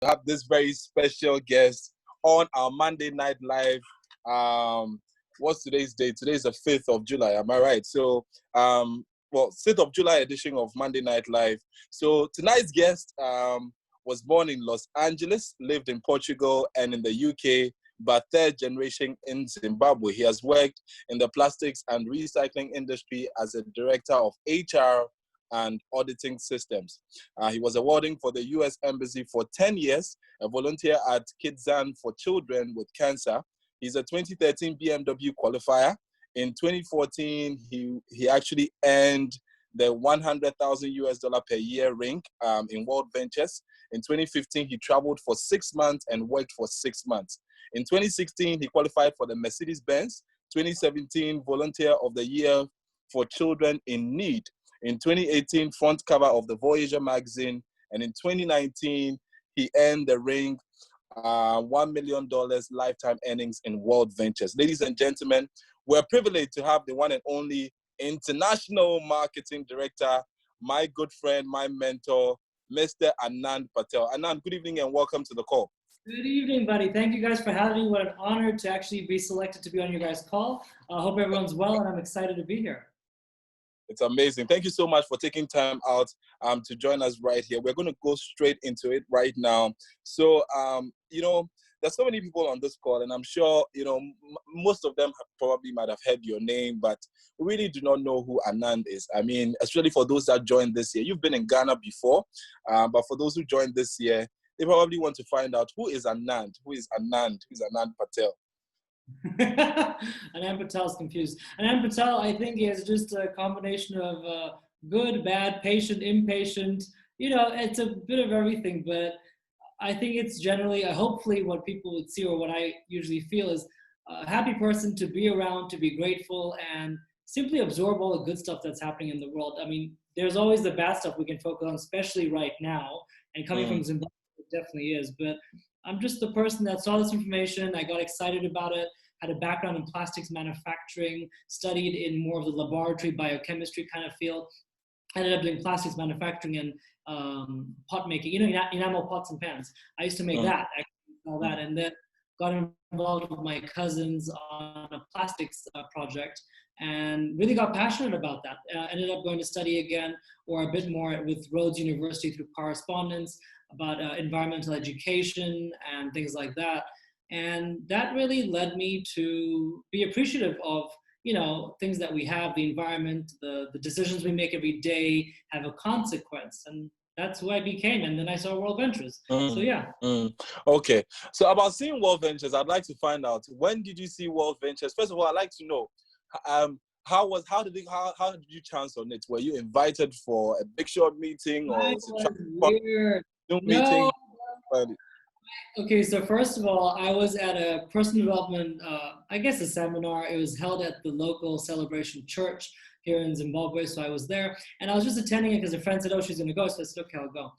have this very special guest on our Monday Night Live. What's today's date? Today's the 5th of July. Am I right? So, 5th of July edition of Monday Night Live. So tonight's guest was born in Los Angeles, lived in Portugal and in the UK, but third generation in Zimbabwe. He has worked in the plastics and recycling industry as a director of HR and auditing systems. He was awarding for the US Embassy for 10 years, a volunteer at Kidzan for children with cancer. He's a 2013 BMW qualifier. In 2014, he actually earned the $100,000 per year rank in Worldventures. In 2015, he traveled for 6 months and worked for 6 months. In 2016, he qualified for the Mercedes-Benz. 2017, Volunteer of the Year for Children in Need. In 2018, front cover of the Voyager magazine. And in 2019, he earned the rank $1 million lifetime earnings in Worldventures. Ladies and gentlemen, we're privileged to have the one and only international marketing director, my good friend, my mentor, Mr. Anand Patel. Anand, good evening and welcome to the call. Good evening, buddy. Thank you guys for having me. What an honor to actually be selected to be on your guys' call. I hope everyone's well, and I'm excited to be here. It's amazing. Thank you so much for taking time out to join us right here. We're going to go straight into it right now. So, there's so many people on this call, and I'm sure, most of them probably might have heard your name, but we really do not know who Anand is. I mean, especially for those that joined this year. You've been in Ghana before, but for those who joined this year, they probably want to find out who is Anand? Who is Anand? Who is Anand Patel? Anand Patel's confused. Anand Patel, I think, is just a combination of good, bad, patient, impatient. It's a bit of everything, but I think it's generally, hopefully what people would see, or what I usually feel, is a happy person to be around, to be grateful, and simply absorb all the good stuff that's happening in the world. I mean, there's always the bad stuff we can focus on, especially right now, and coming from Zimbabwe, it definitely is. But I'm just the person that saw this information, I got excited about it, had a background in plastics manufacturing, studied in more of the laboratory biochemistry kind of field, ended up doing plastics manufacturing and pot making, enamel pots and pans. I used to make that, all that, and then got involved with my cousins on a plastics project and really got passionate about that. Ended up going to study again, or a bit more with Rhodes University through correspondence, about environmental education and things like that. And that really led me to be appreciative of, things that we have, the environment, the decisions we make every day have a consequence. And that's who I became. And then I saw Worldventures. So yeah. Okay. So about seeing Worldventures, I'd like to find out, when did you see Worldventures? First of all, I'd like to know, how did you chance on it? Were you invited for a Big Short meeting, or was it weird. meeting? Okay, so first of all, I was at a personal development, a seminar. It was held at the local Celebration Church here in Zimbabwe, so I was there. And I was just attending it because a friend said, oh, she's going to go. So I said, okay, I'll go.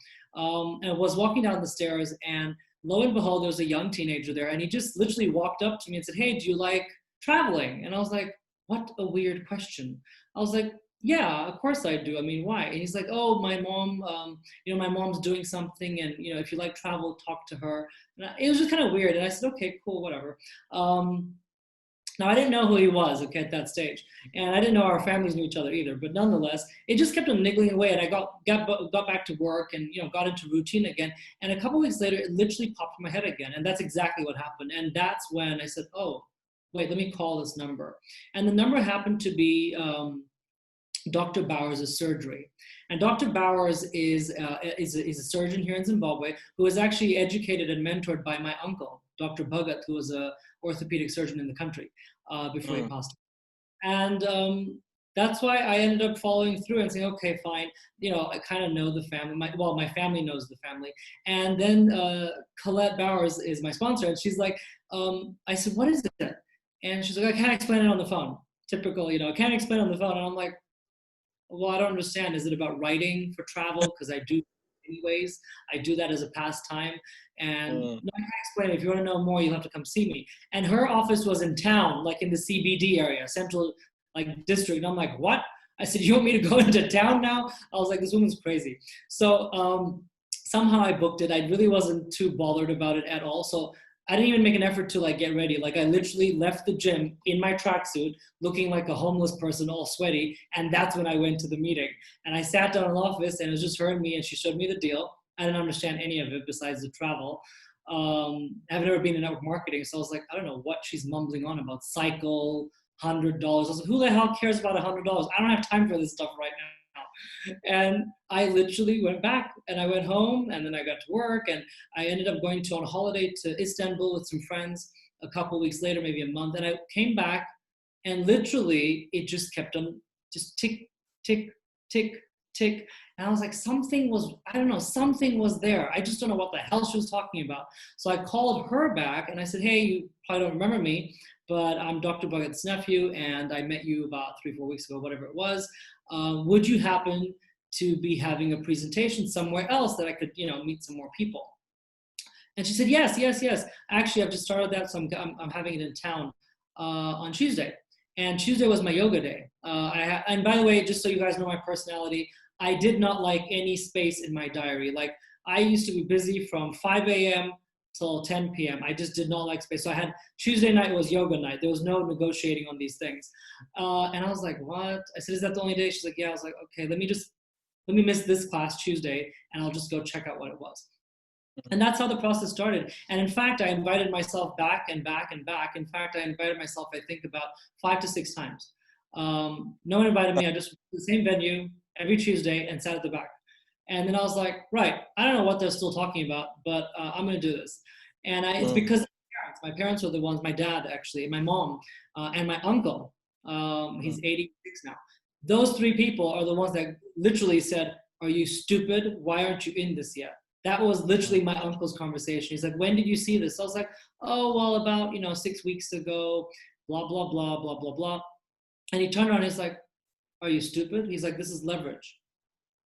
And I was walking down the stairs, and lo and behold, there was a young teenager there. And he just literally walked up to me and said, hey, do you like traveling? And I was like, what a weird question. I was like, yeah, of course I do. I mean, why? And he's like, oh, my mom, my mom's doing something, and, if you like travel, talk to her. And it was just kind of weird. And I said, okay, cool, whatever. Now, I didn't know who he was, at that stage. And I didn't know our families knew each other either. But nonetheless, it just kept on niggling away. And I got back to work and, got into routine again. And a couple of weeks later, it literally popped in my head again. And that's exactly what happened. And that's when I said, oh, wait, let me call this number. And the number happened to be Dr. Bowers' surgery. And Dr. Bowers is a surgeon here in Zimbabwe who was actually educated and mentored by my uncle, Dr. Bhagat, who was an orthopedic surgeon in the country before he passed away. And that's why I ended up following through and saying, okay, fine. I kind of know the family. My family knows the family. And then Colette Bowers is my sponsor. And she's like, I said, what is it? And she's like, I can't explain it on the phone. Typical, I can't explain it on the phone. And I'm like, well, I don't understand. Is it about writing for travel? Because I do anyways. I do that as a pastime. And no, I can't explain it. If you want to know more, you'll have to come see me. And her office was in town, like in the CBD area, central district. And I'm like, what? I said, you want me to go into town now? I was like, this woman's crazy. So somehow I booked it. I really wasn't too bothered about it at all. So I didn't even make an effort to like get ready. Like I literally left the gym in my tracksuit, looking like a homeless person, all sweaty. And that's when I went to the meeting. And I sat down in the office, and it was just her and me, and she showed me the deal. I didn't understand any of it besides the travel. I've never been in network marketing, so I was like, I don't know what she's mumbling on about. Cycle, $100. I was like, who the hell cares about $100? I don't have time for this stuff right now. And I literally went back, and I went home, and then I got to work, and I ended up going on a holiday to Istanbul with some friends a couple of weeks later, maybe a month. And I came back, and literally it just kept on just tick, tick, tick, tick. And I was like, something was, I don't know, something was there. I just don't know what the hell she was talking about. So I called her back, and I said, hey, you probably don't remember me, but I'm Dr. Bhagat's nephew, and I met you about 3-4 weeks ago, whatever it was. Would you happen to be having a presentation somewhere else that I could, meet some more people? And she said, yes. Actually, I've just started that, so I'm having it in town on Tuesday. And Tuesday was my yoga day. And by the way, just so you guys know my personality, I did not like any space in my diary. Like I used to be busy from 5 a.m. till 10 p.m. I just did not like space. So I had Tuesday night was yoga night. There was no negotiating on these things. And I was like, what? I said, is that the only day? She's like, yeah. I was like, okay, let me miss this class Tuesday, and I'll just go check out what it was. And that's how the process started. And in fact, I invited myself back and back and back. In fact, I invited myself, I think, about 5 to 6 times. No one invited me. I just went to the same venue every Tuesday and sat at the back. And then I was like, right, I don't know what they're still talking about, but I'm going to do this. And it's because my parents were the ones, my dad, actually, my mom, and my uncle. He's 86 now. Those 3 people are the ones that literally said, are you stupid? Why aren't you in this yet? That was literally my uncle's conversation. He's like, when did you see this? I was like, oh, well, about, 6 weeks ago, blah, blah, blah, blah, blah, blah. And he turned around and he's like, are you stupid? He's like, this is leverage.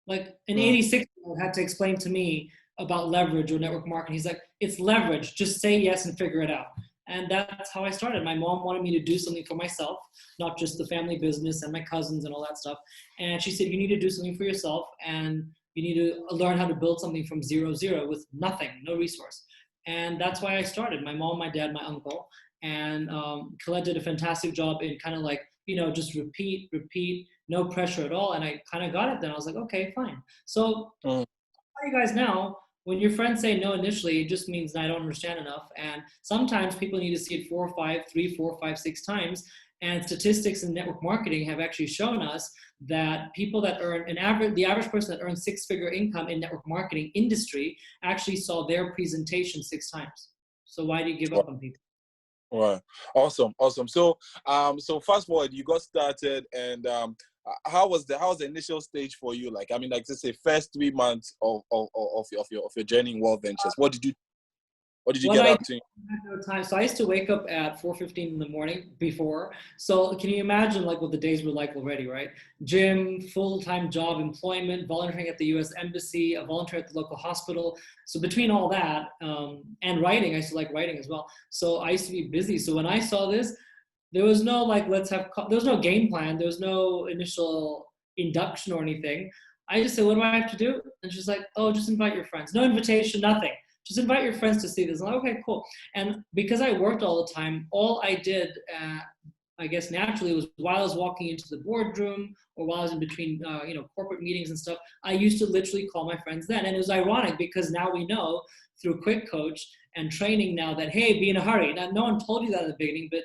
Like an 86-year-old had to explain to me about leverage or network marketing. He's like, it's leverage. Just say yes and figure it out. And that's how I started. My mom wanted me to do something for myself, not just the family business and my cousins and all that stuff. And she said, you need to do something for yourself, and you need to learn how to build something from zero with nothing, no resource. And that's why I started. My mom, my dad, my uncle, and Colette did a fantastic job in kind of like, just repeat, no pressure at all. And I kind of got it then. I was like, okay, fine. So I'll tell you guys now, when your friends say no initially, it just means I don't understand enough. And sometimes people need to see it 3, 4, 5, 6 times. And statistics in network marketing have actually shown us that people that earn the average person that earns 6-figure income in network marketing industry actually saw their presentation 6 times. So why do you give up on people? Right. Awesome. So, fast forward, you got started, and how was the initial stage for you? Like, I mean, like, let's say first 3 months of your journey in Worldventures. What did you get up to? No time. So I used to wake up at 4:15 in the morning before. So can you imagine like what the days were like already, right? Gym, full-time job, employment, volunteering at the U.S. Embassy, a volunteer at the local hospital. So between all that and writing, I used to like writing as well. So I used to be busy. So when I saw this, there was no like, there was no game plan. There was no initial induction or anything. I just said, what do I have to do? And she's like, oh, just invite your friends. No invitation, nothing. Just invite your friends to see this. I'm like, okay, cool. And because I worked all the time, all I did, I guess naturally, was while I was walking into the boardroom or while I was in between, corporate meetings and stuff, I used to literally call my friends then. And it was ironic because now we know through Quick Coach and training now that, hey, be in a hurry. Now, no one told you that at the beginning, but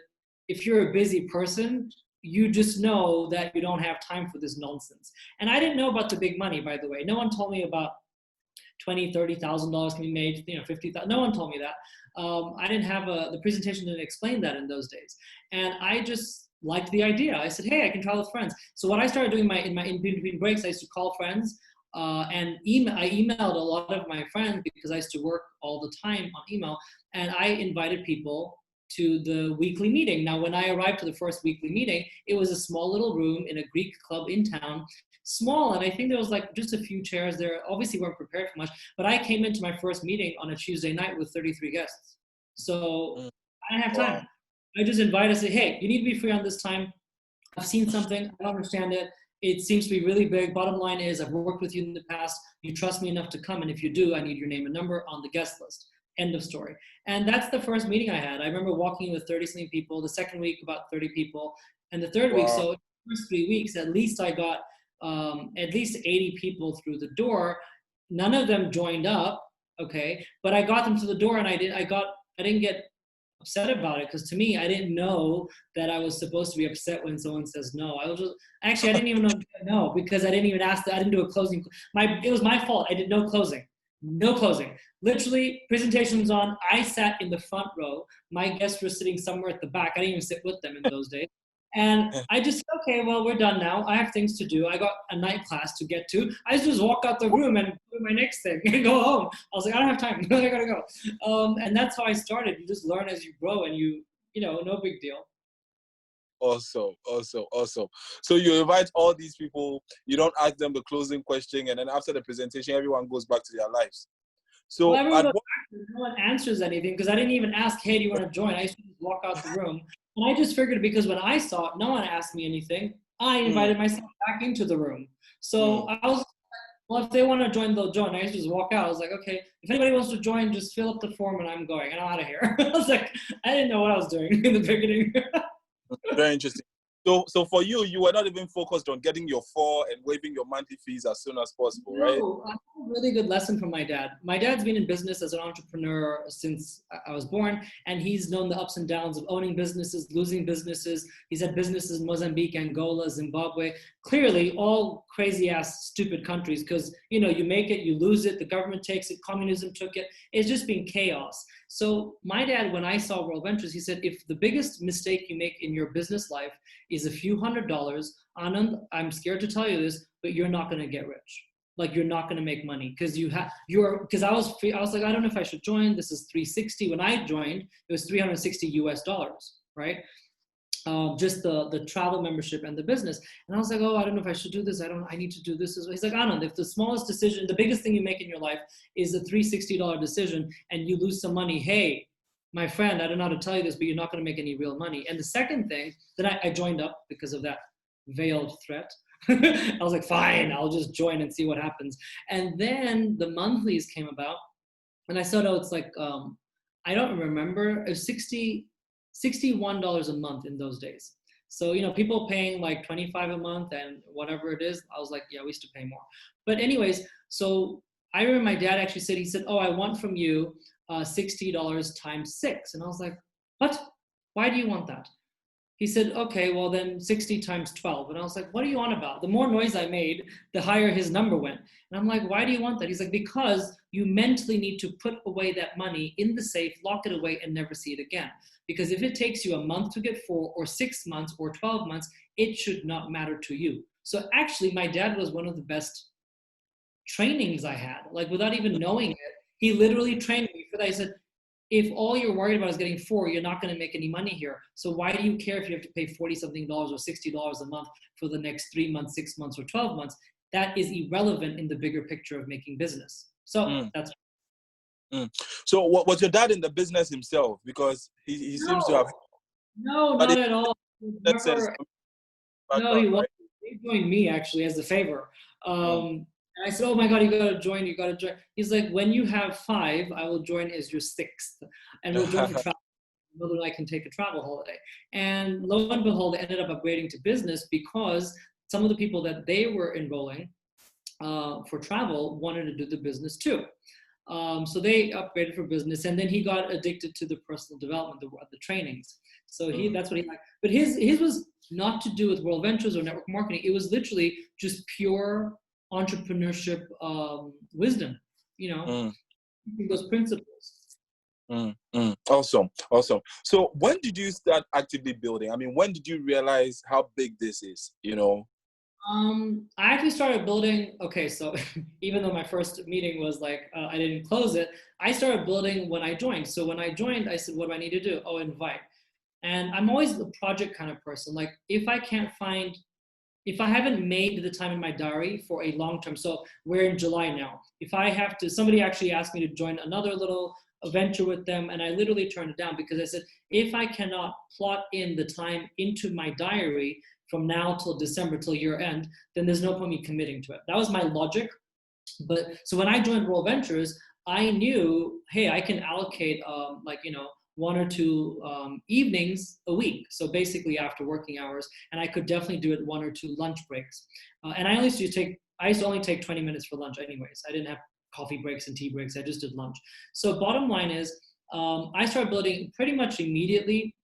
if you're a busy person, you just know that you don't have time for this nonsense. And I didn't know about the big money, by the way. No one told me about $20,000, $30,000 can be made, $50,000. No one told me that. I didn't have the presentation didn't explain that in those days. And I just liked the idea. I said, hey, I can travel with friends. So what I started doing in between breaks, I used to call friends and I emailed a lot of my friends because I used to work all the time on email. And I invited people to the weekly meeting. Now, when I arrived to the first weekly meeting, it was a small little room in a Greek club in town. Small, and I think there was like just a few chairs there. Obviously weren't prepared for much, but I came into my first meeting on a Tuesday night with 33 guests. So I didn't have time. Wow. I just invited, I said, hey, you need to be free on this time. I've seen something, I don't understand it. it seems to be really big. Bottom line is, I've worked with you in the past. You trust me enough to come. And if you do, I need your name and number on the guest list. End of story. And that's the first meeting I had. I remember walking with 30-something people. The second week, about 30 people. And the third week, Wow. so the first 3 weeks, at least I got at least 80 people through the door. None of them joined up, okay? But I got them to the door, and I didn't get upset about it, because to me, I didn't know that I was supposed to be upset when someone says no. I didn't even know no, because I didn't even ask. I didn't do a closing. It was my fault. I did no closing. No closing. Literally, presentation was on. I sat in the front row. My guests were sitting somewhere at the back. I didn't even sit with them in those days. And I just, okay, well, we're done now. I have things to do. I got a night class to get to. I just walk out the room and do my next thing and go home. I was like, I don't have time. I gotta go. And that's how I started. You just learn as you grow, and no big deal. Awesome. So you invite all these people, you don't ask them the closing question, and then after the presentation, everyone goes back to their lives. So no one answers anything, because I didn't even ask, hey, do you want to join? I used to just walk out the room. And I just figured, because when I saw it, no one asked me anything. I invited myself back into the room. So I was, well, if they want to join, they'll join. I used to just walk out. I was like, okay, if anybody wants to join, just fill up the form and I'm going, and I'm out of here. I was like, I didn't know what I was doing in the beginning. Very interesting. So for you, you were not even focused on getting your FOR and waiving your monthly fees as soon as possible, right? No, I had a really good lesson from my dad. My dad's been in business as an entrepreneur since I was born, and he's known the ups and downs of owning businesses, losing businesses. He's had businesses in Mozambique, Angola, Zimbabwe, clearly all crazy ass stupid countries, because you make it, you lose it, the government takes it, communism took it. It's just been chaos. So my dad, when I saw Worldventures, he said, if the biggest mistake you make in your business life is a few $100s, Anand, I'm scared to tell you this, but you're not going to get rich. Like, you're not going to make money, because I was like, I don't know if I should join. This is 360. When I joined, it was $360, right? Just the travel membership and the business. And I was like, oh, I don't know if I should do this. I need to do this as well. He's like, Anand, if the smallest decision, the biggest thing you make in your life is a $360 decision, and you lose some money, hey, my friend, I don't know how to tell you this, but you're not going to make any real money. And the second thing, that I joined up because of that veiled threat. I was like, fine, I'll just join and see what happens. And then the monthlies came about, and I saw, it's like, I don't remember, it was $61 a month in those days. So, people paying like $25 a month and whatever it is, I was like, yeah, we used to pay more. But anyways, so I remember my dad actually said, he said, oh, I want from you $60 times 6. And I was like, what? Why do you want that? He said, okay, well then 60 times 12. And I was like, what are you on about? The more noise I made, the higher his number went. And I'm like, why do you want that? He's like, because you mentally need to put away that money in the safe, lock it away, and never see it again. Because if it takes you a month to get 4 or 6 months or 12 months, it should not matter to you. So actually, my dad was one of the best trainings I had, like without even knowing it. He literally trained me for that. He said, if all you're worried about is getting 4, you're not going to make any money here. So why do you care if you have to pay $40-something or $60 a month for the next 3 months, 6 months, or 12 months? That is irrelevant in the bigger picture of making business. So that's. So was your dad in the business himself? Because he seems to have. No, not at all. That sense. No, he wasn't. He joined me actually as a favor. And I said, oh my God, you gotta join. He's like, when you have 5, I will join as your 6th. And we'll join for travel. Mother and I can take a travel holiday. And lo and behold, they ended up upgrading to business, because some of the people that they were enrolling for travel wanted to do the business too. So they upgraded for business, and then he got addicted to the personal development, the trainings. So that's what he liked. But his was not to do with Worldventures or network marketing. It was literally just pure entrepreneurship wisdom, those principles. Awesome. So when did you start actively building? I mean, when did you realize how big this is, I actually started building, okay, so even though my first meeting was like, I didn't close it, I started building when I joined. So when I joined, I said, what do I need to do? Oh, invite. And I'm always the project kind of person. Like, if I haven't made the time in my diary for a long term, so we're in July now. If I have to, somebody actually asked me to join another little venture with them, and I literally turned it down, because I said, if I cannot plot in the time into my diary from now till December, till year end, then there's no point me committing to it. That was my logic. But so when I joined Worldventures, I knew, hey, I can allocate one or two evenings a week. So basically after working hours, and I could definitely do it 1 or 2 lunch breaks. And I used to only take 20 minutes for lunch anyways. I didn't have coffee breaks and tea breaks. I just did lunch. So bottom line is, I started building pretty much immediately,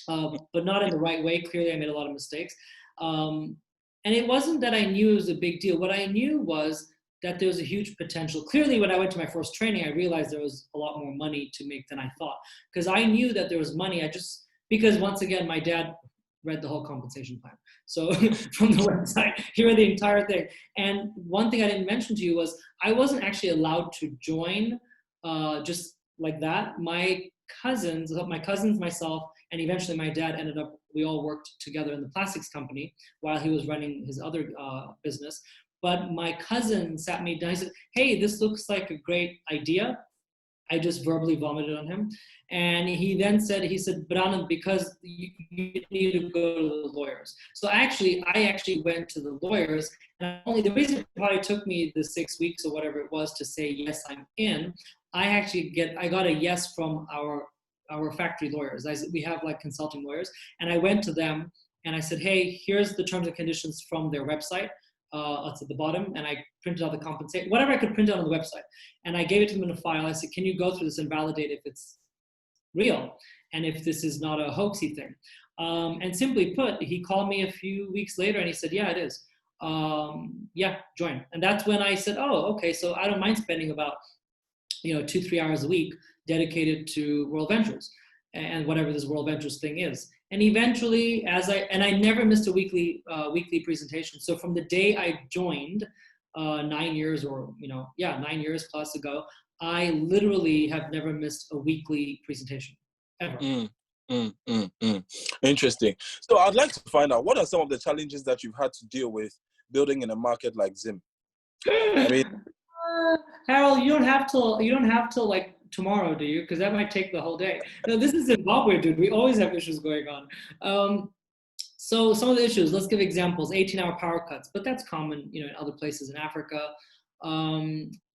but not in the right way. Clearly, I made a lot of mistakes. And it wasn't that I knew it was a big deal. What I knew was that there was a huge potential. Clearly, when I went to my first training, I realized there was a lot more money to make than I thought. Because I knew that there was money. Because once again, my dad read the whole compensation plan. So from the website, he read the entire thing. And one thing I didn't mention to you was I wasn't actually allowed to join just like that. My cousins, myself, and eventually my dad we all worked together in the plastics company while he was running his other business. But my cousin sat me down. He said, hey, this looks like a great idea. I just verbally vomited on him. And he then said, but Anand, because you need to go to the lawyers. So I actually went to the lawyers. And the reason it probably took me the 6 weeks or whatever it was to say, yes, I'm in, I got a yes from our factory lawyers. We have like consulting lawyers. And I went to them and I said, hey, here's the terms and conditions from their website. It's at the bottom, and I printed out the compensation, whatever I could print out on the website. And I gave it to them in a file. I said, can you go through this and validate if it's real and if this is not a hoaxy thing? And simply put, he called me a few weeks later and he said, yeah, it is. Yeah, join. And that's when I said, oh, okay, so I don't mind spending about 2-3 hours a week dedicated to Worldventures and whatever this Worldventures thing is. And eventually, I never missed a weekly presentation. So from the day I joined, 9 years 9 years plus ago, I literally have never missed a weekly presentation ever. Interesting. So I'd like to find out, what are some of the challenges that you've had to deal with building in a market like Zim? I mean, Harold, you don't have to like tomorrow, do you? Because that might take the whole day. No, this is Zimbabwe, dude. We always have issues going on. So some of the issues, let's give examples. 18-hour power cuts, but that's common, in other places in Africa.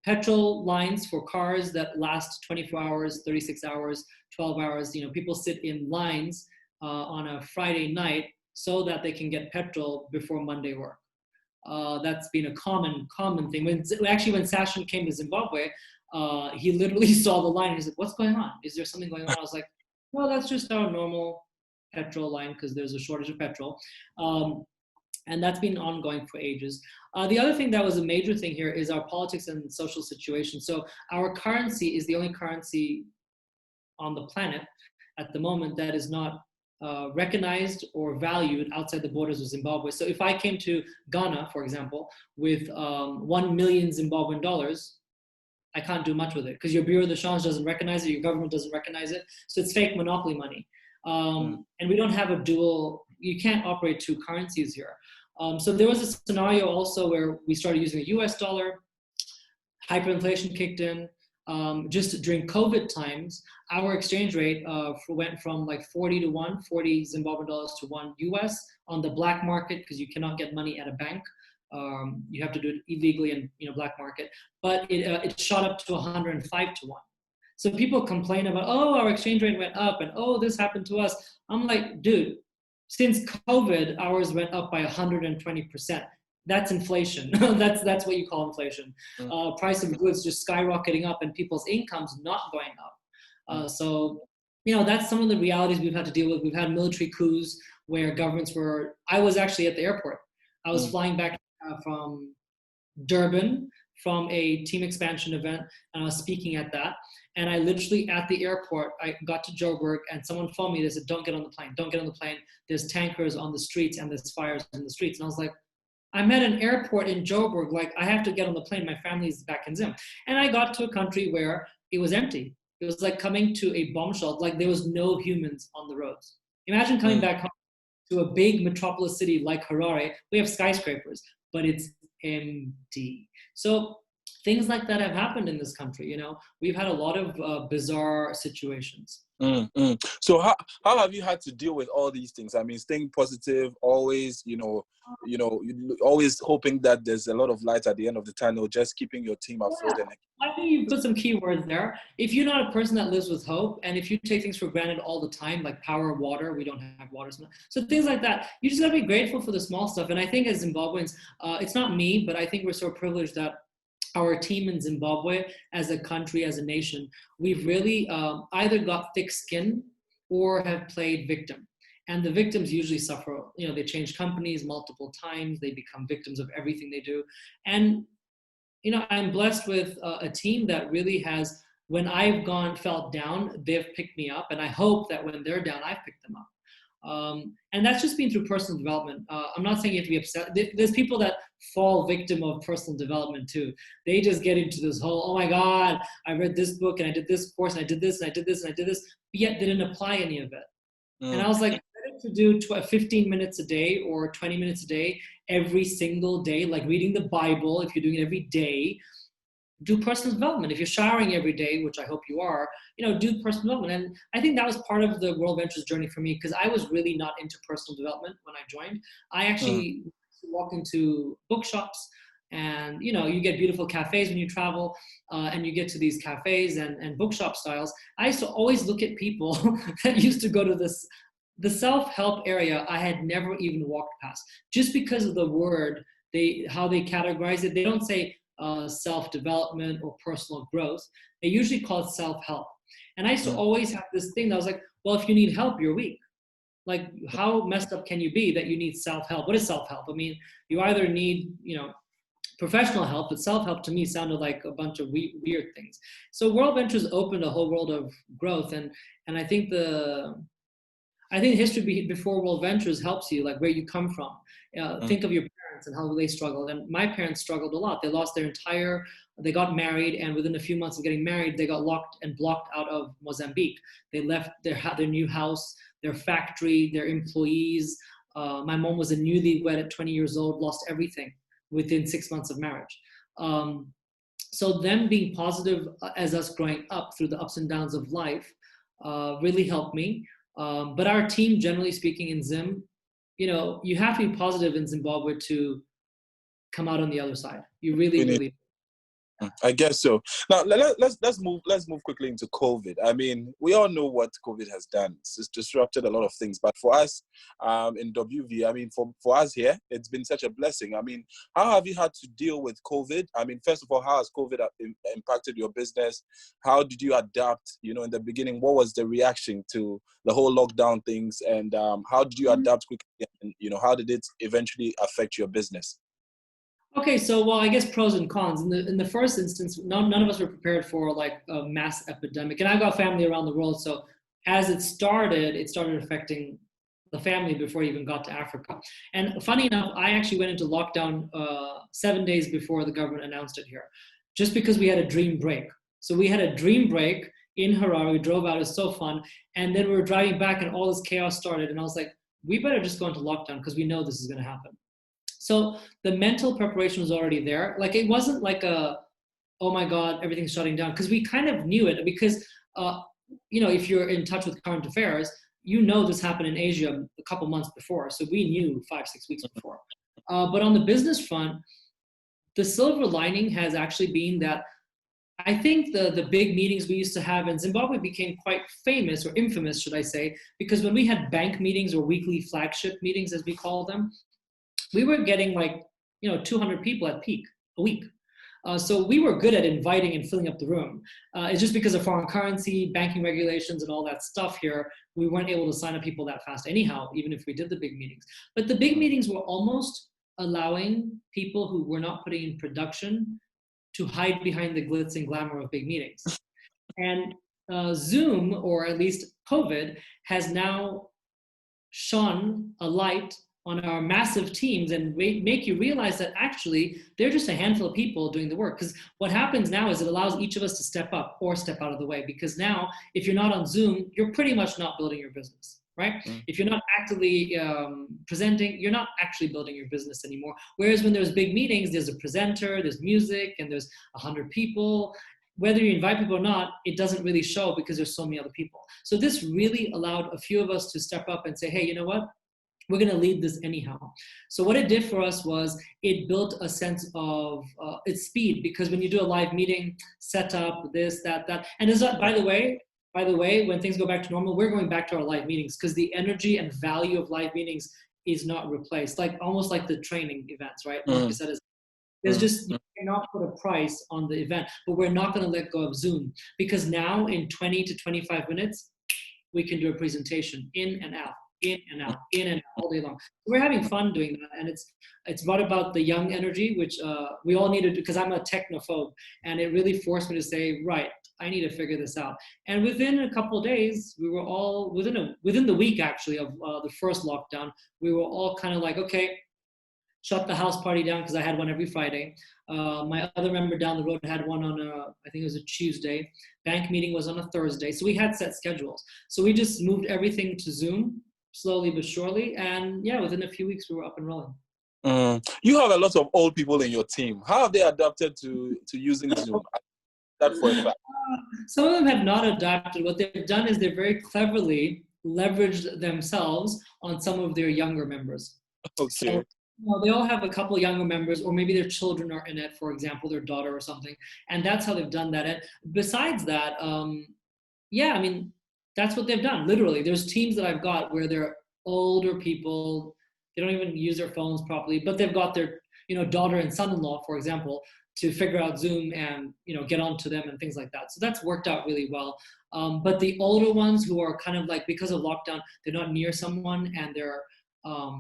Petrol lines for cars that last 24 hours, 36 hours, 12 hours. People sit in lines on a Friday night so that they can get petrol before Monday work. That's been a common thing. When Sachin came to Zimbabwe, he literally saw the line and he said, what's going on? Is there something going on? I was like, well, that's just our normal petrol line because there's a shortage of petrol. And that's been ongoing for ages. The other thing that was a major thing here is our politics and social situation. So our currency is the only currency on the planet at the moment that is not recognized or valued outside the borders of Zimbabwe. So if I came to Ghana, for example, with 1 million Zimbabwean dollars, I can't do much with it because your Bureau de Change doesn't recognize it, your government doesn't recognize it. So it's fake monopoly money. And we don't have you can't operate 2 currencies here. So there was a scenario also where we started using the US dollar, hyperinflation kicked in. Just during COVID times, our exchange rate went from like 40 to 1, 40 Zimbabwean dollars to 1 US on the black market because you cannot get money at a bank. You have to do it illegally in black market. But it shot up to 105 to 1. So people complain about, oh, our exchange rate went up and oh, this happened to us. I'm like, dude, since COVID, ours went up by 120%. That's inflation. that's what you call inflation. Price of goods just skyrocketing up and people's incomes not going up. So, that's some of the realities we've had to deal with. We've had military coups where governments I was actually at the airport. I was flying back from Durban from a team expansion event and I was speaking at that. And I literally at the airport, I got to Joburg and someone phoned me. They said, don't get on the plane. Don't get on the plane. There's tankers on the streets and there's fires in the streets. And I was like, I'm at an airport in Joburg. Like I have to get on the plane. My family's back in Zim. And I got to a country where it was empty. It was like coming to a bomb shelter. Like there was no humans on the roads. Imagine coming back home to a big metropolis city like Harare. We have skyscrapers, but it's empty. So things like that have happened in this country. We've had a lot of bizarre situations. So how have you had to deal with all these things? I mean, staying positive, always, always hoping that there's a lot of light at the end of the tunnel, just keeping your team afloat. And I think you put some keywords there. If you're not a person that lives with hope, and if you take things for granted all the time, like power, water, we don't have water, so things like that, you just gotta be grateful for the small stuff. And I think as Zimbabweans, it's not me, but I think we're so privileged that our team in Zimbabwe, as a country, as a nation, we've really either got thick skin or have played victim. And the victims usually suffer. They change companies multiple times. They become victims of everything they do. And, I'm blessed with a team that really has, when I've felt down, they've picked me up. And I hope that when they're down, I've picked them up. And that's just been through personal development. I'm not saying you have to be upset. There's people that fall victim of personal development too. They just get into this whole, oh my God, I read this book and I did this course and I did this and I did this and I did this, but yet didn't apply any of it. And I was like, better to do 15 minutes a day or 20 minutes a day every single day, like reading the Bible. If you're doing it every day, do personal development. If you're showering every day, which I hope you are, do personal development. And I think that was part of the Worldventures journey for me, because I was really not into personal development when I joined. I actually walk into bookshops, and you get beautiful cafes when you travel, and you get to these cafes and bookshop styles. I used to always look at people that used to go to the self-help area. I had never even walked past, just because of the word, how they categorize it. They don't say self-development or personal growth. They usually call it self-help. And I used to always have this thing that was like, well, if you need help, you're weak. Like, how messed up can you be that you need self-help? What is self-help? I mean, you either need, professional help, but self-help to me sounded like a bunch of weird things. So Worldventures opened a whole world of growth. And I think history before Worldventures helps you, like where you come from. Think of your parents and how they struggled. And my parents struggled a lot. They lost they got married, and within a few months of getting married, they got locked and blocked out of Mozambique. They left their new house, their factory, their employees. My mom was a newlywed at 20 years old, lost everything within 6 months of marriage. So them being positive as us growing up through the ups and downs of life really helped me. But our team, generally speaking, in Zim, you have to be positive in Zimbabwe to come out on the other side. You really. I guess so. Now let's move quickly into COVID. I mean, we all know what COVID has done. It's disrupted a lot of things. But for us, in WV, I mean, for us here, it's been such a blessing. I mean, how have you had to deal with COVID? I mean, first of all, how has COVID impacted your business? How did you adapt? In the beginning, what was the reaction to the whole lockdown things? And how did you adapt quickly? And how did it eventually affect your business? Okay, so I guess pros and cons. In the first instance, none of us were prepared for like a mass epidemic. And I've got family around the world, so as it started affecting the family before it even got to Africa. And funny enough, I actually went into lockdown 7 days before the government announced it here, just because we had a dream break. So we had a dream break in Harare. We drove out; it was so fun. And then we were driving back, and all this chaos started. And I was like, we better just go into lockdown because we know this is going to happen. So the mental preparation was already there. Like, it wasn't like oh my God, everything's shutting down. Because we kind of knew it, because, if you're in touch with current affairs, this happened in Asia a couple months before. So we knew 5-6 weeks before. But on the business front, the silver lining has actually been that I think the big meetings we used to have in Zimbabwe became quite famous, or infamous, should I say, because when we had bank meetings or weekly flagship meetings, as we call them, we were getting 200 people at peak a week. So we were good at inviting and filling up the room. It's just because of foreign currency, banking regulations, and all that stuff here, we weren't able to sign up people that fast anyhow, even if we did the big meetings. But the big meetings were almost allowing people who were not putting in production to hide behind the glitz and glamour of big meetings. And Zoom, or at least COVID, has now shone a light on our massive teams and make you realize that actually they're just a handful of people doing the work. Because what happens now is it allows each of us to step up or step out of the way. Because now, if you're not on Zoom, you're pretty much not building your business. right? Mm. If you're not actively presenting, you're not actually building your business anymore. Whereas when there's big meetings, there's a presenter, there's music, and there's 100 people. Whether you invite people or not, it doesn't really show because there's so many other people. So this really allowed a few of us to step up and say, hey, you know what? We're going to lead this anyhow. So what it did for us was it built a sense of its speed, because when you do a live meeting, set up this, that, and it's not, by the way, when things go back to normal, we're going back to our live meetings, because the energy and value of live meetings is not replaced. Like almost like the training events, right? Like you said, there's just, you cannot put a price on the event, but we're not going to let go of Zoom, because now in 20 to 25 minutes, we can do a presentation in and out, in and out, in and out all day long. We're having fun doing that, and it's brought about the young energy, which we all need to do, because I'm a technophobe, and it really forced me to say, right, I need to figure this out. And within a couple of days, we were all, within the week actually of the first lockdown, we were all kind of like, okay, shut the house party down, because I had one every Friday. My other member down the road had one on I think it was a Tuesday. Bank meeting was on a Thursday. So we had set schedules. So we just moved everything to Zoom, slowly but surely. And yeah, within a few weeks, we were up and rolling. You have a lot of old people in your team. How have they adapted to using Zoom? That for a fact. Some of them have not adapted. What they've done is they've very cleverly leveraged themselves on some of their younger members. Okay. So, they all have a couple younger members, or maybe their children are in it, for example, their daughter or something. And that's how they've done that. And besides that, yeah, I mean, that's what they've done. Literally, there's teams that I've got where they're older people. They don't even use their phones properly, but they've got their, daughter and son-in-law, for example, to figure out Zoom and, get onto them and things like that. So that's worked out really well. But the older ones who are kind of like, because of lockdown, they're not near someone, and they're,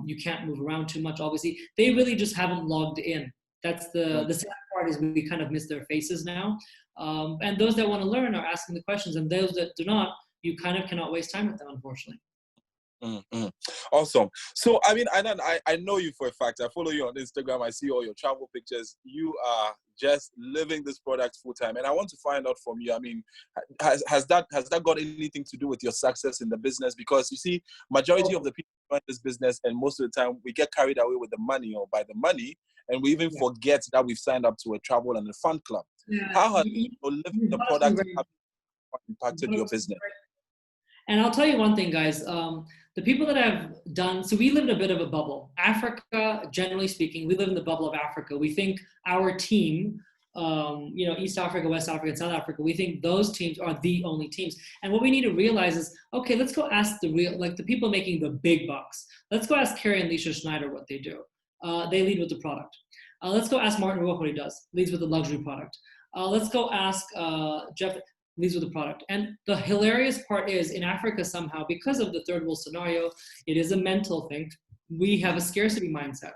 you can't move around too much, obviously. They really just haven't logged in. That's the sad part, is we kind of miss their faces now. And those that want to learn are asking the questions, and those that do not, you kind of cannot waste time with them, unfortunately. Awesome. So, I mean, I know you for a fact. I follow you on Instagram. I see all your travel pictures. You are just living this product full time. And I want to find out from you, I mean, has that got anything to do with your success in the business? Because you see, majority of the people in this business, and most of the time, we get carried away with the money or by the money, and we even forget that we've signed up to a travel and a fun club. How has living the product impacted your business? And I'll tell you one thing, guys. The people that have done, so we live in a bit of a bubble. Africa, generally speaking, we live in the bubble of Africa. We think our team, East Africa, West Africa, and South Africa, we think those teams are the only teams. And what we need to realize is, okay, let's go ask the people making the big bucks. Let's go ask Carrie and Lisa Schneider what they do. They lead with the product. Let's go ask Martin Rook what he does. Leads with the luxury product. Let's go ask Jeff. Leads with the product. And the hilarious part is, in Africa somehow, because of the third world scenario, it is a mental thing. We have a scarcity mindset.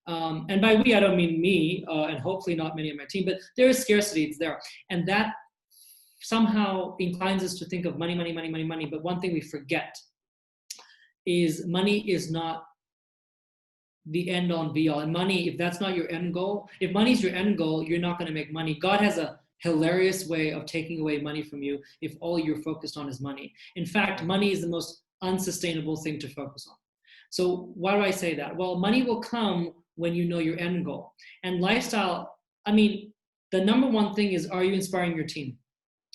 And by we, I don't mean me, and hopefully not many of my team, but there is scarcity, it's there. And that somehow inclines us to think of money, money, money, money, money. But one thing we forget is money is not the end all and be all. And money, if that's not your end goal, if money's your end goal, you're not going to make money. God has a hilarious way of taking away money from you if all you're focused on is money. In fact, money is the most unsustainable thing to focus on. So why do I say that? Well, money will come when you know your end goal. And lifestyle, I mean, the number one thing is, are you inspiring your team?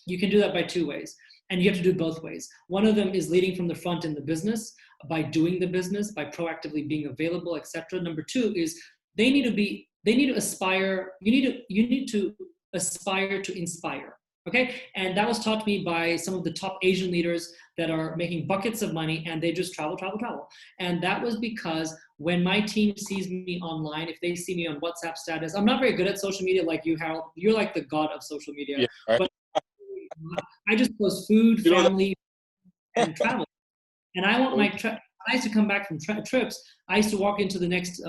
You can do that by two ways, and you have to do both ways. One of them is leading from the front in the business, by doing the business, by proactively being available, etc. Number two is they need to aspire, you need to aspire to inspire, okay? And that was taught to me by some of the top Asian leaders that are making buckets of money, and they just travel. And that was because when my team sees me online, if they see me on WhatsApp status, I'm not very good at social media like you, Harold. You're like the god of social media. Yeah, right. But I just post food, family, and travel. And I want I used to come back from trips. I used to walk into the next,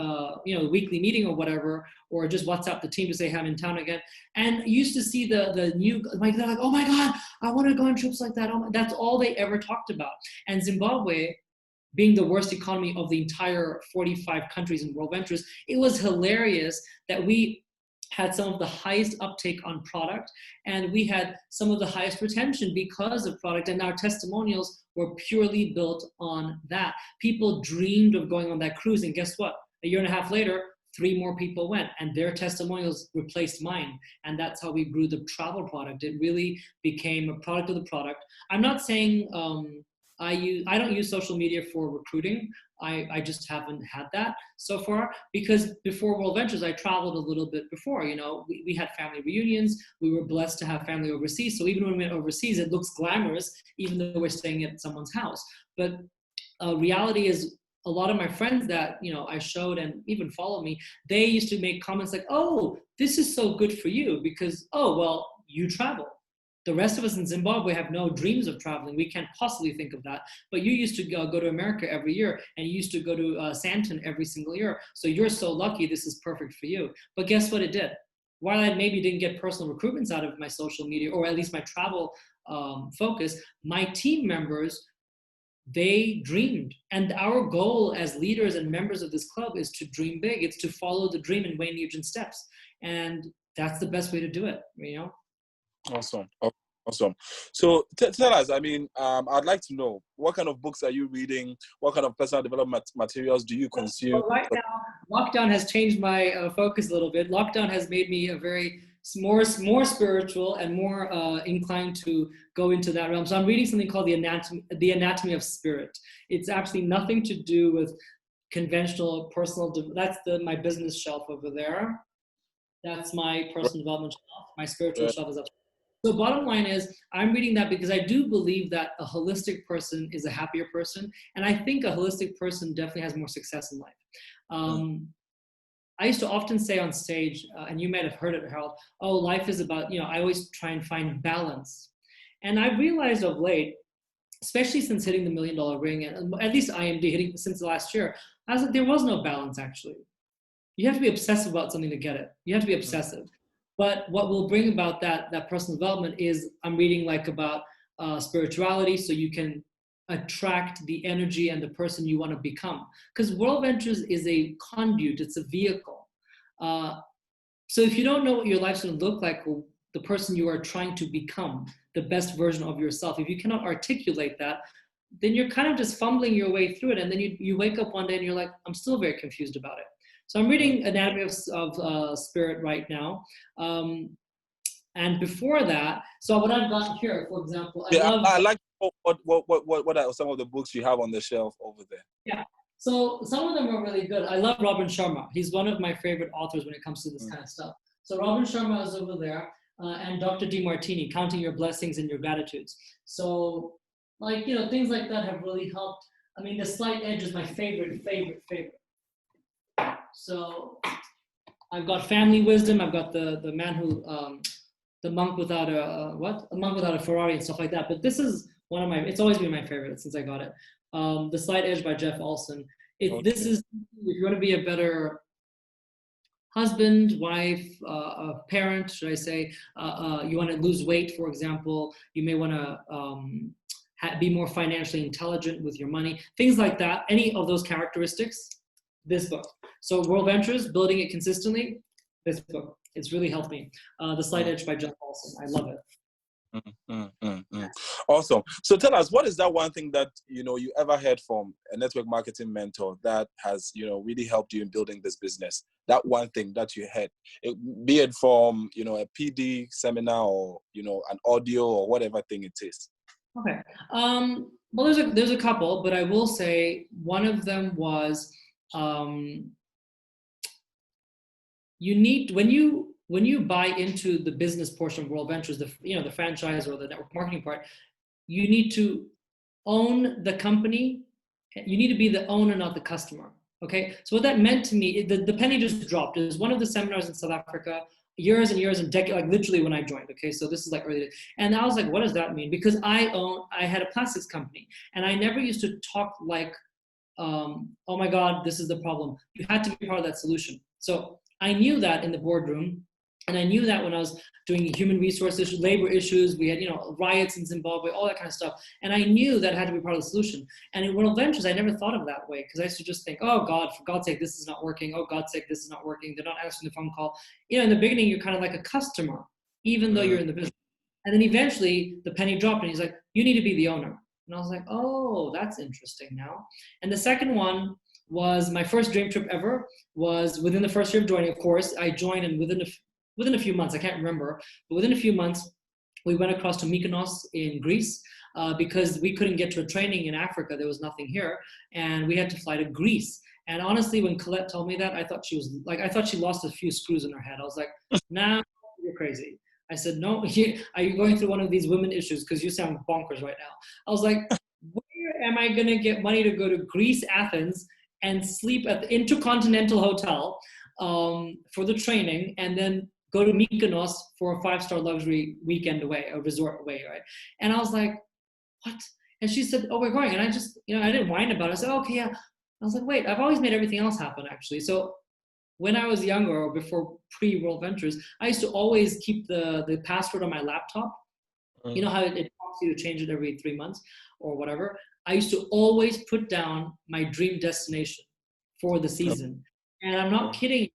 weekly meeting or whatever, or just WhatsApp the team to say, hey, I'm in town again. And used to see the new, like, they're like, oh my God, I want to go on trips like that. That's all they ever talked about. And Zimbabwe, being the worst economy of the entire 45 countries in Worldventures, it was hilarious that we had some of the highest uptake on product, and we had some of the highest retention because of product, and our testimonials were purely built on that. People dreamed of going on that cruise, and guess what? A year and a half later, 3 more people went, and their testimonials replaced mine, and that's how we grew the travel product. It really became a product of the product. I'm not saying I don't use social media for recruiting. I just haven't had that so far, because before Worldventures, I traveled a little bit before. You know, we had family reunions. We were blessed to have family overseas. So even when we went overseas, it looks glamorous, even though we're staying at someone's house. But reality is, a lot of my friends that, you know, I showed and even follow me, they used to make comments like, oh, this is so good for you because, oh, well, you travel. The rest of us in Zimbabwe have no dreams of traveling. We can't possibly think of that. But you used to go to America every year, and you used to go to Santon every single year. So you're so lucky. This is perfect for you. But guess what it did? While I maybe didn't get personal recruitments out of my social media, or at least my travel focus, my team members, they dreamed. And our goal as leaders and members of this club is to dream big. It's to follow the dream in Wayne Nugent's steps. And that's the best way to do it, you know? Awesome. Awesome. So tell us, I mean, I'd like to know, what kind of books are you reading? What kind of personal development materials do you consume? Well, right now, lockdown has changed my focus a little bit. Lockdown has made me a very more spiritual and more inclined to go into that realm. So I'm reading something called The Anatomy of Spirit. It's actually nothing to do with conventional that's my business shelf over there. That's my personal development shelf. My spiritual shelf is up. So bottom line is, I'm reading that because I do believe that a holistic person is a happier person. And I think a holistic person definitely has more success in life. I used to often say on stage, and you might have heard it, Harold, oh, life is about, you know, I always try and find balance. And I realized of late, especially since hitting the $1 million ring, and at least IMD hitting since the last year, I was like, there was no balance actually. You have to be obsessive about something to get it. You have to be obsessive. But what will bring about that personal development is, I'm reading like about spirituality, so you can attract the energy and the person you want to become. Because Worldventures is a conduit, it's a vehicle. So if you don't know what your life's going to look like, or the person you are trying to become, the best version of yourself, if you cannot articulate that, then you're kind of just fumbling your way through it. And then you wake up one day and you're like, I'm still very confused about it. So I'm reading Anatomy of Spirit right now. And before that, so what I've got here, for example, I like what are some of the books you have on the shelf over there? Yeah, so some of them are really good. I love Robin Sharma. He's one of my favorite authors when it comes to this kind of stuff. So Robin Sharma is over there, and Dr. DeMartini, Counting Your Blessings and Your Gratitudes. So, like, you know, things like that have really helped. I mean, The Slight Edge is my favorite. So I've got Family Wisdom. I've got the man who, the monk without a monk without a Ferrari and stuff like that. But this is one of my, it's always been my favorite since I got it. The Slight Edge by Jeff Olson. This is, if you want to be a better husband, wife, parent, should I say, you want to lose weight, for example, you may want to be more financially intelligent with your money, things like that. Any of those characteristics, this book. So Worldventures, building it consistently, this book. It's really helped me. The Slight Edge by Jeff Olson. I love it. Awesome. So tell us, what is that one thing that, you know, you ever heard from a network marketing mentor that has, you know, really helped you in building this business? That one thing that you heard, be it from, you know, a PD seminar or, you know, an audio or whatever thing it is. Okay. Well, there's a couple, but I will say one of them was, you need, when you buy into the business portion of Worldventures, the franchise or the network marketing part, you need to own the company. You need to be the owner, not the customer. Okay. So what that meant to me, the penny just dropped. It was one of the seminars in South Africa, years and years and decades, like literally when I joined. Okay. So this is like early days. And I was like, what does that mean? Because I had a plastics company, and I never used to talk like, oh my God, this is the problem. You had to be part of that solution. So I knew that in the boardroom, And I knew that when I was doing human resource issues, labor issues, we had, riots in Zimbabwe, all that kind of stuff. And I knew that had to be part of the solution. And in World Ventures, I never thought of it that way, because I used to just think, oh God, for God's sake, this is not working. Oh God's sake, this is not working. They're not answering the phone call. In the beginning, you're kind of like a customer, even though you're in the business. And then eventually the penny dropped and he's like, you need to be the owner. And I was like, oh, that's interesting now. And the second one was my first dream trip ever. Was within the first year of joining, of course. I joined, and within a few months, I can't remember, but within a few months, we went across to Mykonos in Greece because we couldn't get to a training in Africa. There was nothing here. And we had to fly to Greece. And honestly, when Colette told me that, I thought she lost a few screws in her head. I was like, nah, you're crazy. I said, no, are you going through one of these women issues? Because you sound bonkers right now. I was like, where am I going to get money to go to Greece, Athens, and sleep at the Intercontinental Hotel for the training, and then go to Mykonos for a 5-star luxury weekend away, a resort away, right? And I was like, what? And she said, oh, we're going. And I just, I didn't whine about it. I said, okay, yeah. I was like, wait, I've always made everything else happen, actually. So when I was younger, or before pre-World Ventures, I used to always keep the password on my laptop. You know how it prompts you to change it every 3 months or whatever? I used to always put down my dream destination for the season. And I'm not kidding you.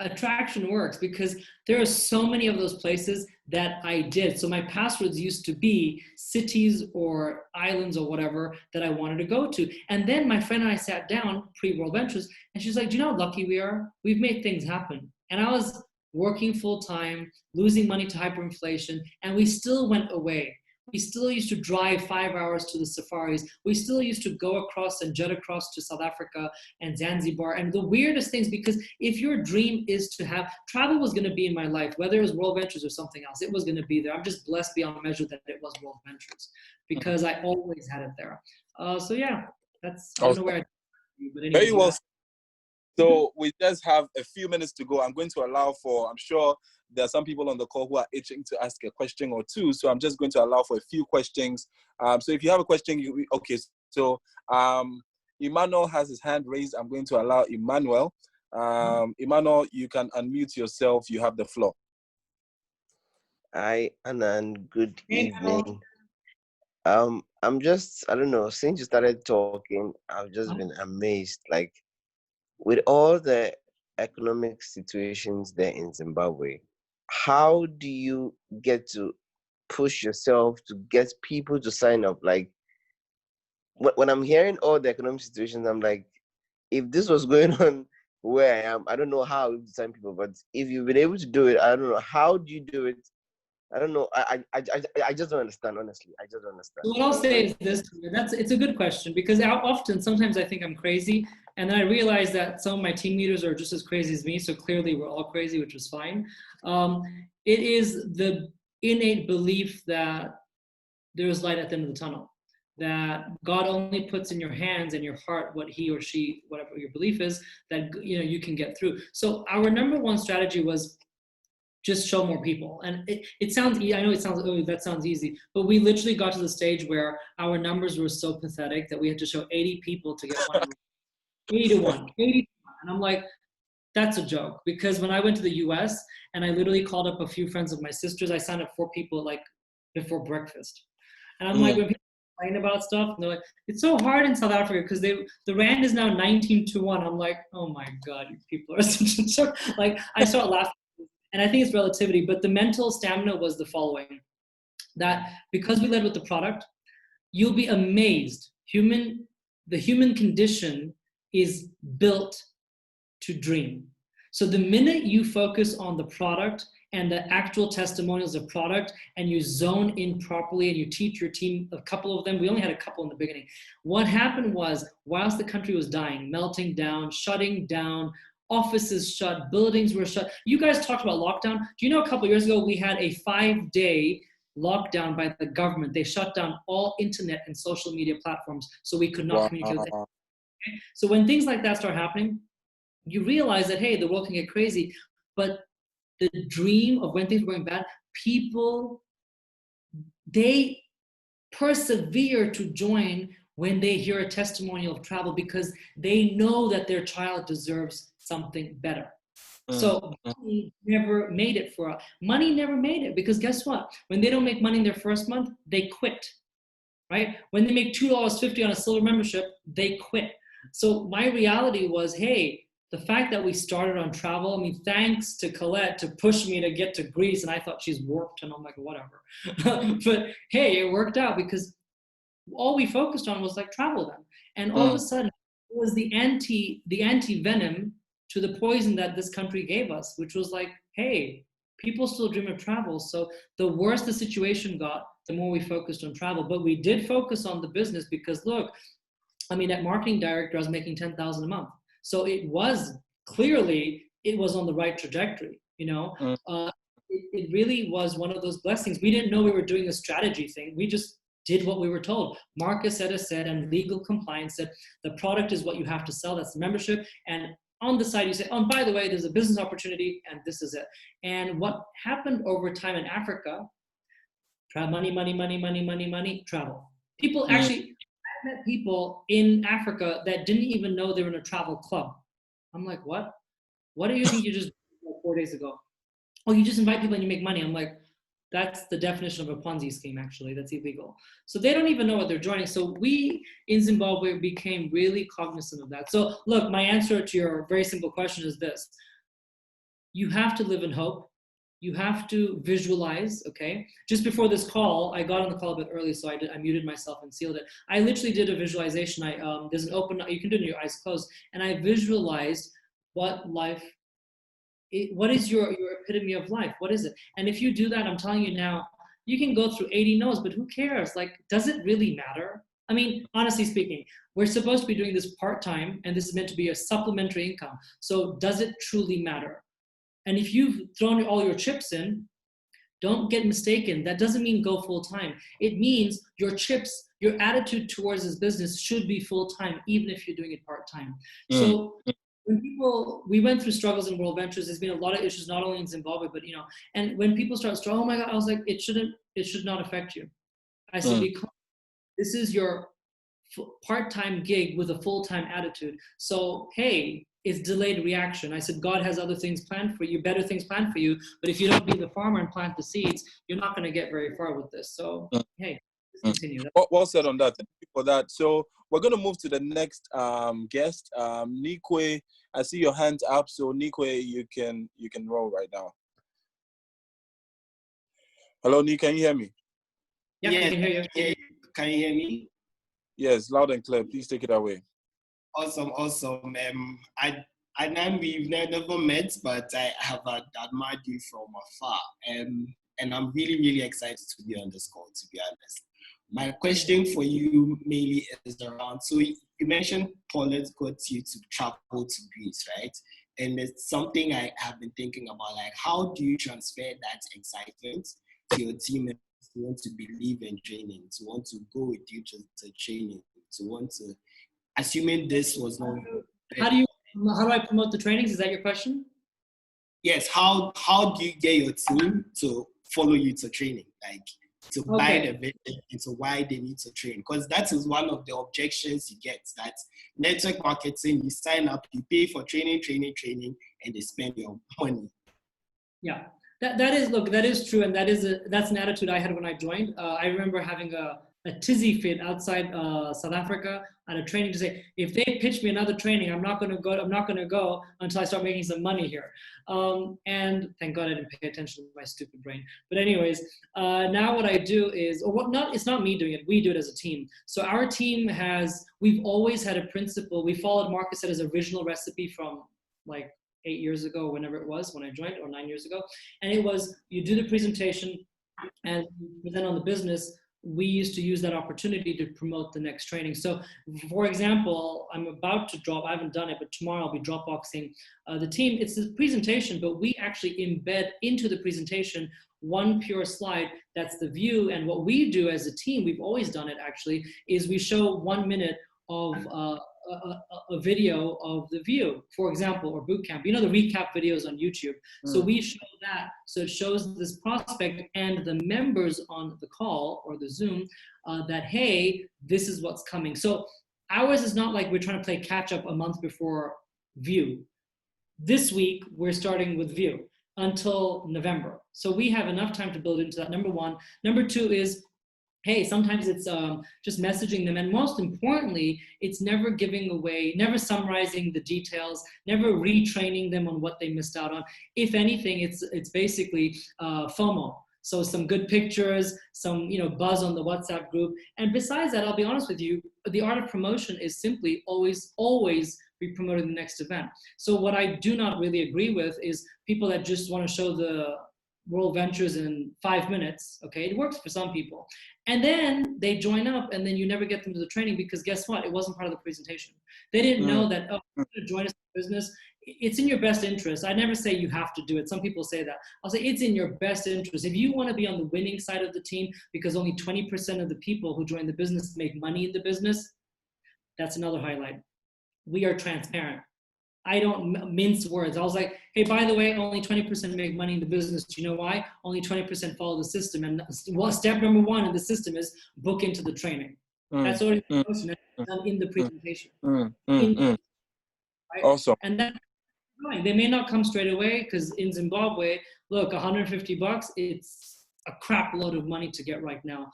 Attraction works, because there are so many of those places that I did. So my passwords used to be cities or islands or whatever that I wanted to go to. And then my friend and I sat down pre-World Ventures, and she's like, do you know how lucky we are? We've made things happen. And I was working full time, losing money to hyperinflation, and we still went away. We still used to drive 5 hours to the safaris. We still used to go across and jet across to South Africa and Zanzibar. And the weirdest things, because if your dream is to have, travel was going to be in my life, whether it was World Ventures or something else, it was going to be there. I'm just blessed beyond measure that it was World Ventures, because I always had it there. So yeah, that's, I don't know where I, but anyways, very well. So we just have a few minutes to go. I'm going to allow for, I'm sure there are some people on the call who are itching to ask a question or two. So I'm just going to allow for a few questions. So if you have a question, okay. So Emmanuel has his hand raised. I'm going to allow Emmanuel. Emmanuel, you can unmute yourself. You have the floor. Hi, Anand. Good evening. I'm just, I don't know, since you started talking, I've just been amazed. Like, with all the economic situations there in Zimbabwe, how do you get to push yourself to get people to sign up? Like, when I'm hearing all the economic situations, I'm like, if this was going on where I am, I don't know how to sign people. But if you've been able to do it, I don't know, how do you do it? I don't know. I just don't understand, honestly. I just don't understand. What I'll say is this, it's a good question, because sometimes I think I'm crazy, and then I realize that some of my team leaders are just as crazy as me, so clearly we're all crazy, which is fine. It is the innate belief that there is light at the end of the tunnel, that God only puts in your hands and your heart what he or she, whatever your belief is, that you can get through. So our number one strategy was just show more people. And it sounds, I know it sounds, oh, that sounds easy, but we literally got to the stage where our numbers were so pathetic that we had to show 80 people to get one. 80 to 1. And I'm like, that's a joke. Because when I went to the US and I literally called up a few friends of my sister's, I signed up 4 people like before breakfast. And I'm like, when people complain about stuff, and they're like, it's so hard in South Africa because the rand is now 19 to 1. I'm like, oh my God, you people are such a joke. Like, I start laughing. And I think it's relativity, but the mental stamina was the following, that because we led with the product, you'll be amazed. The human condition is built to dream. So the minute you focus on the product and the actual testimonials of product, and you zone in properly, and you teach your team, a couple of them, we only had a couple in the beginning. What happened was, whilst the country was dying, melting down, shutting down, offices shut, buildings were shut. You guys talked about lockdown. Do you know a couple of years ago, we had a 5-day lockdown by the government. They shut down all internet and social media platforms so we could not communicate with anyone. Okay? So when things like that start happening, you realize that, hey, the world can get crazy, but the dream of when things were going bad, people, they persevere to join when they hear a testimonial of travel, because they know that their child deserves something better. So money never made it for us. Money never made it because guess what? When they don't make money in their first month, they quit, right? When they make $2.50 on a silver membership, they quit. So my reality was, hey, the fact that we started on travel, I mean, thanks to Colette to push me to get to Greece, and I thought she's warped, and I'm like, whatever. But hey, it worked out because all we focused on was like travel then. And all of a sudden, it was the anti-venom to the poison that this country gave us, which was like, hey, people still dream of travel. So the worse the situation got, the more we focused on travel. But we did focus on the business because look, I mean, that marketing director, I was making $10,000 a month. So it was clearly, it was on the right trajectory, you know? It really was one of those blessings. We didn't know we were doing a strategy thing. We just did what we were told. Marcus said, and legal compliance said, the product is what you have to sell. That's the membership. And on the side, you say, oh, by the way, there's a business opportunity, and this is it. And what happened over time in Africa, money, travel. People actually, I met people in Africa that didn't even know they were in a travel club. I'm like, what? What do you think you just did 4 days ago? Oh, you just invite people and you make money. I'm like, that's the definition of a Ponzi scheme, actually. That's illegal. So they don't even know what they're joining. So we in Zimbabwe became really cognizant of that. So look, my answer to your very simple question is this. You have to live in hope. You have to visualize, okay? Just before this call, I got on the call a bit early, so I muted myself and sealed it. I literally did a visualization. There's an open, you can do it with your eyes closed, and I visualized what is your epitome of life? What is it? And if you do that, I'm telling you now, you can go through 80 no's, but who cares? Like, does it really matter? I mean, honestly speaking, we're supposed to be doing this part-time, and this is meant to be a supplementary income. So does it truly matter? And if you've thrown all your chips in, don't get mistaken. That doesn't mean go full-time. It means your chips, your attitude towards this business should be full-time, even if you're doing it part-time. So when we went through struggles in World Ventures, there's been a lot of issues, not only in Zimbabwe, but, you know, and when people start struggling, oh my God, I was like, it should not affect you. I said, because this is your part-time gig with a full-time attitude. So, hey, it's delayed reaction. I said, God has other things planned for you, better things planned for you. But if you don't be the farmer and plant the seeds, you're not going to get very far with this. So, hey, let's continue. Well said on that. Thank you for that. So we're going to move to the next guest, Nikwe. I see your hands up. So Nikwe, you can roll right now. Hello, Nikwe, can you hear me? Yeah, I can hear you. Can you hear me? Yes, loud and clear. Please take it away. Awesome. We've never met, but I have admired you from afar. And I'm really, really excited to be on this call, to be honest. My question for you mainly is around, so you mentioned Paulette got you to travel to Greece, right? And it's something I have been thinking about, like, how do you transfer that excitement to your team and to want to believe in training, to want to go with you to training, to want to, assuming this was not... How do I promote the trainings? Is that your question? Yes, how do you get your team to follow you to training? Like, to buy the vision into why they need to train, because that is one of the objections you get, that network marketing, you sign up, you pay for training, and they spend your money. Yeah, that is true, and that's an attitude I had when I joined. I remember having a tizzy fit outside South Africa at a training to say, if they pitch me another training, I'm not going to go until I start making some money here. And thank God I didn't pay attention to my stupid brain. But anyways, now what I do is, it's not me doing it, we do it as a team. So our team we've always had a principle. We followed Marcus said his original recipe from like 8 years ago, whenever it was, when I joined, or 9 years ago. And it was, you do the presentation and you present on the business. We used to use that opportunity to promote the next training. So for example, I'm about to drop, I haven't done it, but tomorrow I'll be Dropboxing the team. It's a presentation, but we actually embed into the presentation one pure slide. That's the view. And what we do as a team, we've always done it actually, is we show 1 minute of a video of the view, for example, or boot camp. You know, the recap videos on YouTube. So we show that. So it shows this prospect and the members on the call or the Zoom that, hey, this is what's coming. So ours is not like we're trying to play catch up a month before view. This week, we're starting with View until November. So we have enough time to build into that, number one. Number two is, hey, sometimes it's just messaging them. And most importantly, it's never giving away, never summarizing the details, never retraining them on what they missed out on. If anything, it's basically FOMO. So some good pictures, some buzz on the WhatsApp group. And besides that, I'll be honest with you, the art of promotion is simply always be promoting the next event. So what I do not really agree with is people that just want to show the Worldventures in 5 minutes. Okay, it works for some people. And then they join up and then you never get them to the training because guess what? It wasn't part of the presentation. They didn't know that, oh, you're going to join us in business. It's in your best interest. I never say you have to do it. Some people say that. I'll say it's in your best interest. If you want to be on the winning side of the team because only 20% of the people who join the business make money in the business, that's another highlight. We are transparent. I don't mince words. I was like, hey, by the way, only 20% make money in the business. Do you know why? Only 20% follow the system. And step number one in the system is book into the training. That's already done in the presentation. Right? Awesome. And that's fine. They may not come straight away because in Zimbabwe, look, $150, it's a crap load of money to get right now.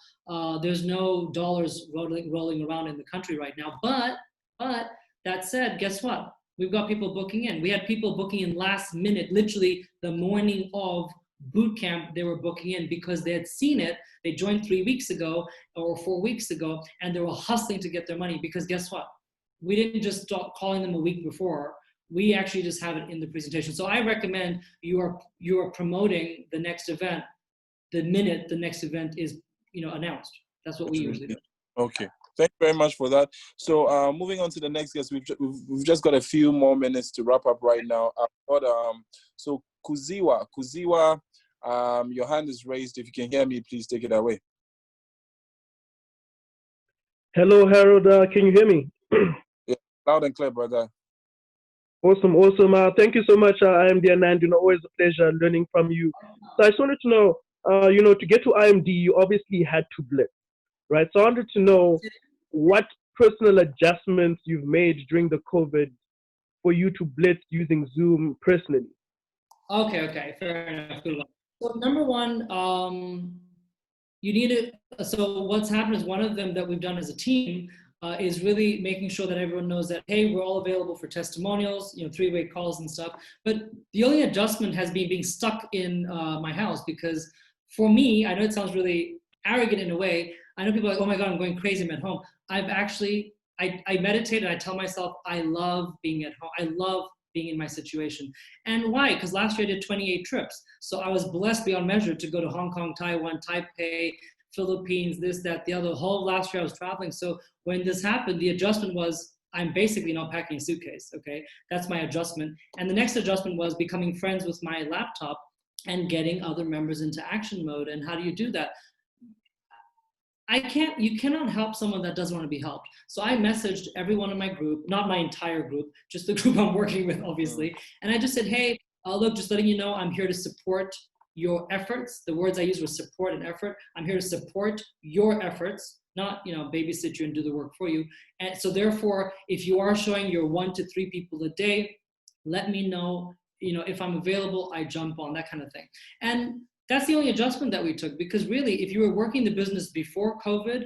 There's no dollars rolling around in the country right now. But that said, guess what? We've got people booking in. We had people booking in last minute, literally the morning of boot camp, they were booking in because they had seen it. They joined 3 weeks ago or 4 weeks ago, and they were hustling to get their money because guess what? We didn't just start calling them a week before. We actually just have it in the presentation. So I recommend you are promoting the next event the minute the next event is announced. That's what we usually do. Okay. Thank you very much for that. So moving on to the next guest, we've just got a few more minutes to wrap up right now. So Kuziwa, your hand is raised. If you can hear me, please take it away. Hello, Harold. Can you hear me? Yeah, loud and clear, brother. Awesome. Thank you so much, IMD Anand. Always a pleasure learning from you. So I just wanted to know, to get to IMD, you obviously had to Blitz, right? So I wanted to know what personal adjustments you've made during the COVID for you to Blitz using Zoom personally. Okay, fair enough. Good luck. So number one, you need to, so what's happened is one of them that we've done as a team is really making sure that everyone knows that, hey, we're all available for testimonials, 3-way calls and stuff. But the only adjustment has been being stuck in my house because for me, I know it sounds really arrogant in a way. I know people are like, oh my God, I'm going crazy, I'm at home. I've actually, I meditate and I tell myself, I love being at home. I love being in my situation. And why? Because last year I did 28 trips. So I was blessed beyond measure to go to Hong Kong, Taiwan, Taipei, Philippines, this, that, the other. The whole last year I was traveling. So when this happened, the adjustment was, I'm basically not packing a suitcase, okay? That's my adjustment. And the next adjustment was becoming friends with my laptop and getting other members into action mode. And how do you do that? You cannot help someone that doesn't want to be helped. So I messaged everyone in my group, not my entire group, just the group I'm working with, obviously. And I just said, hey, look, just letting you know, I'm here to support your efforts. The words I used were support and effort. I'm here to support your efforts, not, babysit you and do the work for you. And so therefore, if you are showing your 1 to 3 people a day, let me know, if I'm available, I jump on, that kind of thing. And that's the only adjustment that we took, because really, if you were working the business before COVID,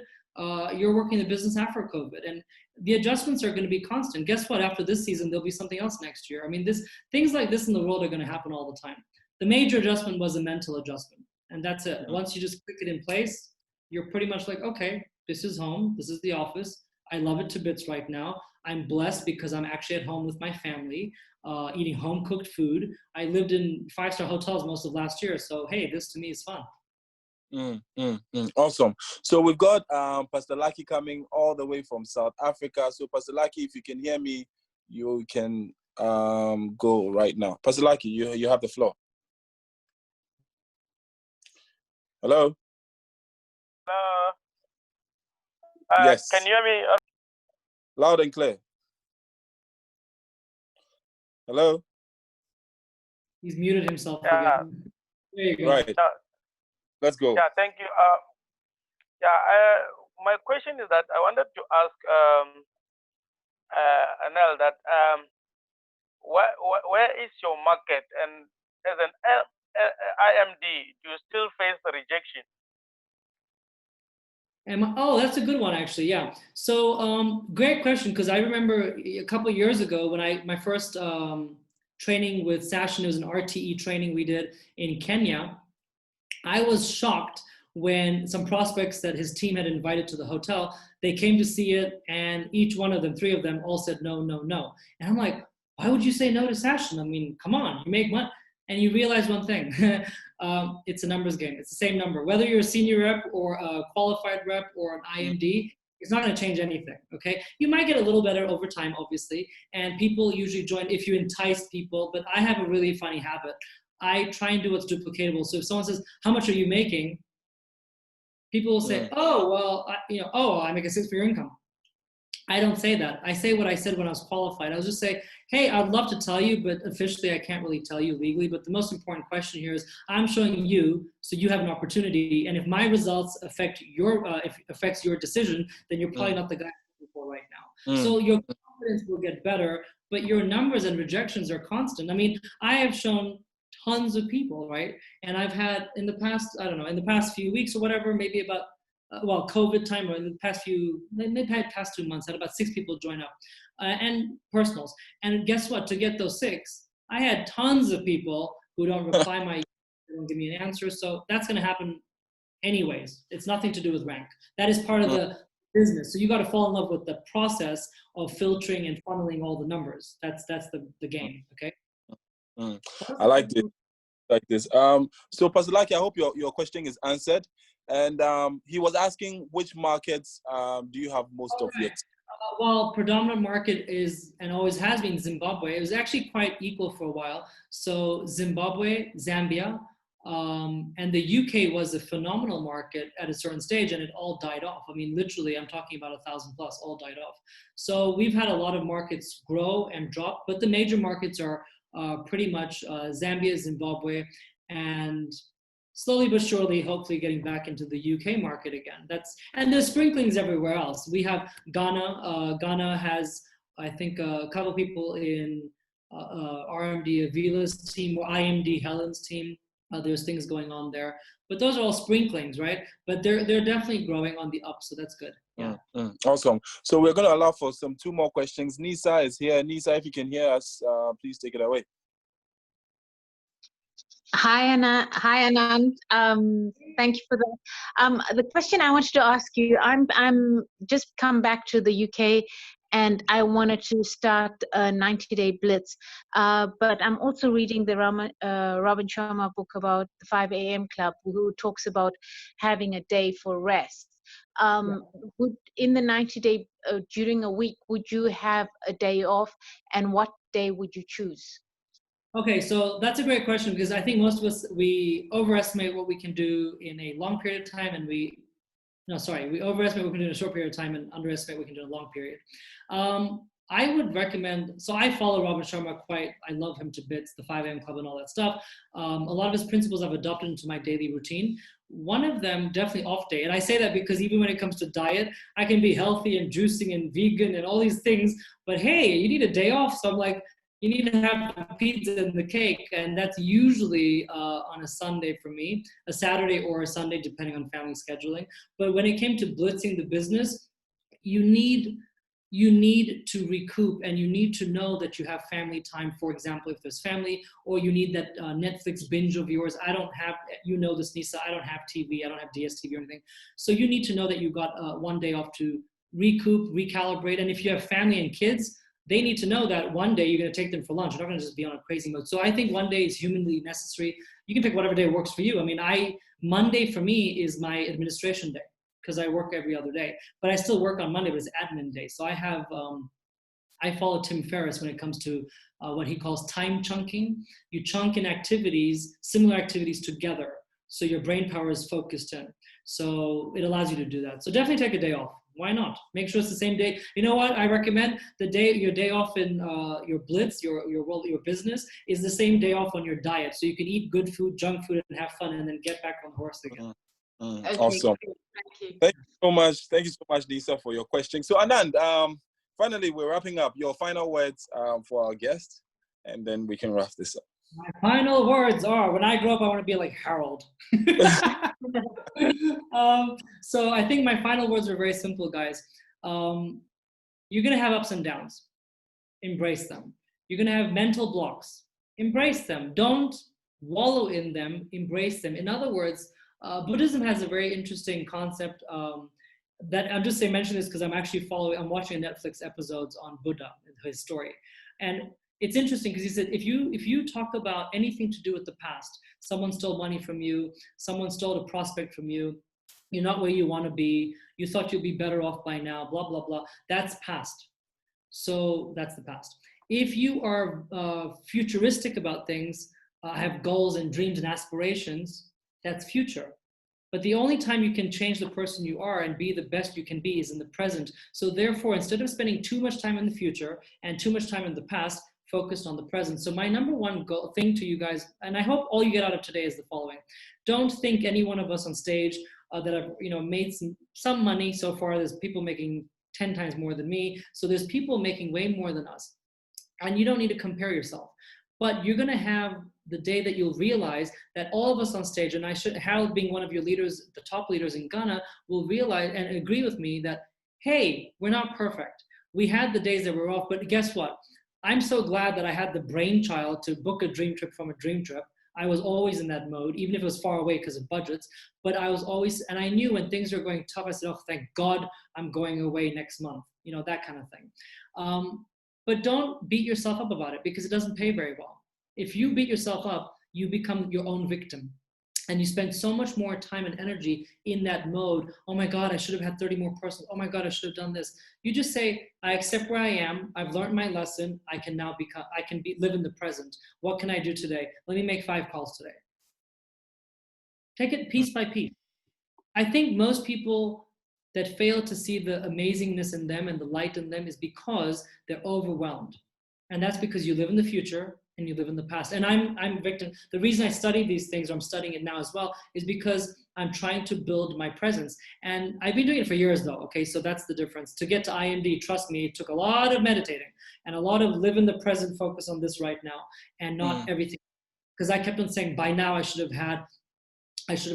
you're working the business after COVID, and the adjustments are going to be constant. Guess what? After this season, there'll be something else next year. I mean, things like this in the world are going to happen all the time. The major adjustment was a mental adjustment, and that's it. Once you just click it in place, you're pretty much like, okay, this is home. This is the office. I love it to bits right now. I'm blessed because I'm actually at home with my family, eating home-cooked food. I lived in 5-star hotels most of last year, so hey, this to me is fun. Awesome. So we've got Pastor Lucky coming all the way from South Africa. So Pastor Lucky, if you can hear me, you can go right now. Pastor Lucky, you have the floor. Hello? Yes. Can you hear me? Loud and clear. Hello? He's muted himself. Yeah. Again. There you go. Right. Let's go. Yeah, thank you. My question is that I wanted to ask Anel that where is your market? And as an IMD, do you still face the rejection? Oh, that's a good one, actually. Yeah. So, great question, because I remember a couple of years ago when my first training with Sachin, it was an RTE training we did in Kenya. I was shocked when some prospects that his team had invited to the hotel, they came to see it, and each one of them, 3 of them, all said no, no, no. And I'm like, why would you say no to Sachin? I mean, come on, you make money. And you realize one thing, it's a numbers game. It's the same number. Whether you're a senior rep or a qualified rep or an IMD, it's not going to change anything, okay? You might get a little better over time, obviously, and people usually join if you entice people, but I have a really funny habit. I try and do what's duplicatable. So if someone says, how much are you making? People will say, oh, well, I make a 6-figure income. I don't say that. I say what I said when I was qualified. I'll just say, hey, I'd love to tell you, but officially I can't really tell you legally. But the most important question here is I'm showing you so you have an opportunity. And if my results affect if affects your decision, then you're probably not the guy I'm looking for right now. So your confidence will get better, but your numbers and rejections are constant. I mean, I have shown tons of people, right? And I've had in the past few weeks or whatever, maybe about COVID time or in the past 2 months, I had about 6 people join up and personals. And guess what? To get those 6, I had tons of people who don't reply they don't give me an answer. So that's going to happen anyways. It's nothing to do with rank. That is part of the business. So you got to fall in love with the process of filtering and funneling all the numbers. That's the game. Okay. I like this. So Pastor Laki, I hope your question is answered. And he was asking which markets do you have most of your? Well, predominant market is and always has been Zimbabwe. It was actually quite equal for a while. So Zimbabwe, Zambia, and the UK was a phenomenal market at a certain stage, and it all died off. I mean, literally, I'm talking about 1,000 plus, all died off. So we've had a lot of markets grow and drop, but the major markets are pretty much Zambia, Zimbabwe, and slowly but surely, hopefully getting back into the UK market again. And there's sprinklings everywhere else. We have Ghana. Ghana has, I think, a couple people in RMD Avila's team or IMD Helen's team. There's things going on there, but those are all sprinklings, right? But they're definitely growing on the up, so that's good. Yeah. Awesome. So we're going to allow for 2 more questions. Nisa is here. Nisa, if you can hear us, please take it away. Hi, Anand. Thank you for that. The question I wanted to ask you, I'm just come back to the UK, and I wanted to start a 90-day Blitz. But I'm also reading the Robin Sharma book about the 5 a.m. club, who talks about having a day for rest. In the 90-day, during a week, would you have a day off, and what day would you choose? Okay, so that's a great question, because I think most of us, we overestimate what we can do in a long period of time, and we overestimate what we can do in a short period of time and underestimate what we can do in a long period. I would recommend, so I follow Robin Sharma I love him to bits, the 5 a.m. club and all that stuff. A lot of his principles I've adopted into my daily routine. One of them, definitely off day. And I say that because even when it comes to diet, I can be healthy and juicing and vegan and all these things, but hey, you need a day off. So I'm like, you need to have the pizza and the cake, and that's usually on a Sunday for me, a Saturday or a Sunday, depending on family scheduling. But when it came to blitzing the business, you need to recoup, and you need to know that you have family time, for example, if there's family, or you need that Netflix binge of yours. I don't have, this, Nisa, I don't have TV, I don't have DSTV or anything. So you need to know that you got 1 day off to recoup, recalibrate, and if you have family and kids, they need to know that one day you're going to take them for lunch. You're not going to just be on a crazy mode. So I think 1 day is humanly necessary. You can pick whatever day works for you. I mean, Monday for me is my administration day because I work every other day. But I still work on Monday, but it's admin day. So I follow Tim Ferriss when it comes to what he calls time chunking. You chunk in activities, similar activities together, so your brain power is focused in. So it allows you to do that. So definitely take a day off. Why not? Make sure it's the same day. You know what? I recommend your day off in your Blitz, your business, is the same day off on your diet. So you can eat good food, junk food, and have fun, and then get back on the horse again. Okay, awesome. Thank you so much. Thank you so much, Lisa, for your question. So Anand, finally, we're wrapping up. Your final words for our guest, and then we can wrap this up. My final words are, when I grow up, I want to be like Harold. So I think my final words are very simple, guys. You're going to have ups and downs. Embrace them. You're going to have mental blocks. Embrace them. Don't wallow in them. Embrace them. In other words, Buddhism has a very interesting concept that I'm just saying, mention this because I'm watching Netflix episodes on Buddha and his story. And it's interesting because he said, if you talk about anything to do with the past, someone stole money from you, someone stole a prospect from you, you're not where you want to be, you thought you'd be better off by now, blah, blah, blah. That's past. So that's the past. If you are futuristic about things, have goals and dreams and aspirations, that's future. But the only time you can change the person you are and be the best you can be is in the present. So therefore, instead of spending too much time in the future and too much time in the past, focused on the present. So my number one thing to you guys, and I hope all you get out of today is the following. Don't think any one of us on stage that have made some money so far. There's people making 10 times more than me. So there's people making way more than us. And you don't need to compare yourself. But you're going to have the day that you'll realize that all of us on stage, and Harold being one of your leaders, the top leaders in Ghana, will realize and agree with me that, hey, we're not perfect. We had the days that were off, but guess what? I'm so glad that I had the brainchild to book a dream trip from a dream trip. I was always in that mode, even if it was far away because of budgets, but I was always, and I knew when things were going tough, I said, oh, thank God I'm going away next month, that kind of thing. But don't beat yourself up about it because it doesn't pay very well. If you beat yourself up, you become your own victim. And you spend so much more time and energy in that mode. Oh my God, I should have had 30 more persons. Oh my God, I should have done this. You just say, I accept where I am. I've learned my lesson. I can now live in the present. What can I do today? Let me make 5 calls today. Take it piece by piece. I think most people that fail to see the amazingness in them and the light in them is because they're overwhelmed. And that's because you live in the future and you live in the past. And I'm a victim. The reason I study these things, or I'm studying it now as well, is because I'm trying to build my presence. And I've been doing it for years though, okay? So that's the difference. To get to IMD, trust me, it took a lot of meditating and a lot of live in the present, focus on this right now and not everything. Because I kept on saying, by now I should have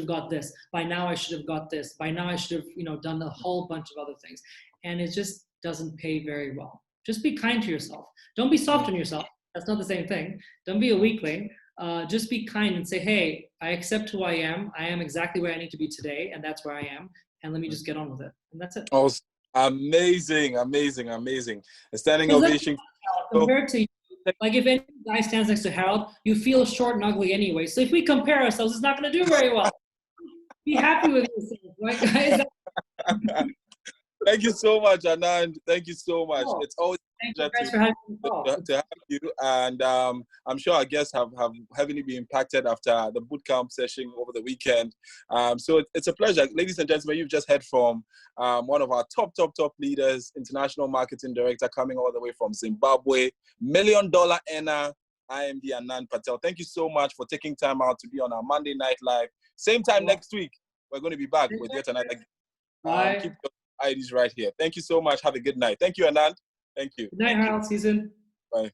got this. By now I should have got this. By now I should have, done a whole bunch of other things. And it just doesn't pay very well. Just be kind to yourself. Don't be soft on yourself. That's not the same thing. Don't be a weakling. Just be kind and say, hey, I accept who I am. I am exactly where I need to be today, and that's where I am. And let me just get on with it. And that's it. Oh, amazing, amazing, amazing. A standing ovation. Compared to you, like if any guy stands next to Harold, you feel short and ugly anyway. So if we compare ourselves, it's not going to do very well. Be happy with yourself, right, guys? Thank you so much, Anand. Thank you so much. Cool. It's always a pleasure to have you. And I'm sure our guests have heavily been impacted after the bootcamp session over the weekend. So it's a pleasure. Ladies and gentlemen, you've just heard from one of our top leaders, international marketing director coming all the way from Zimbabwe, $1 million earner, IMD Anand Patel. Thank you so much for taking time out to be on our Monday Night Live. Same time next week, we're going to be back with yet another. Keep your IDs right here. Thank you so much. Have a good night. Thank you, Anand. Thank you. Good night, Harold. Season. Bye.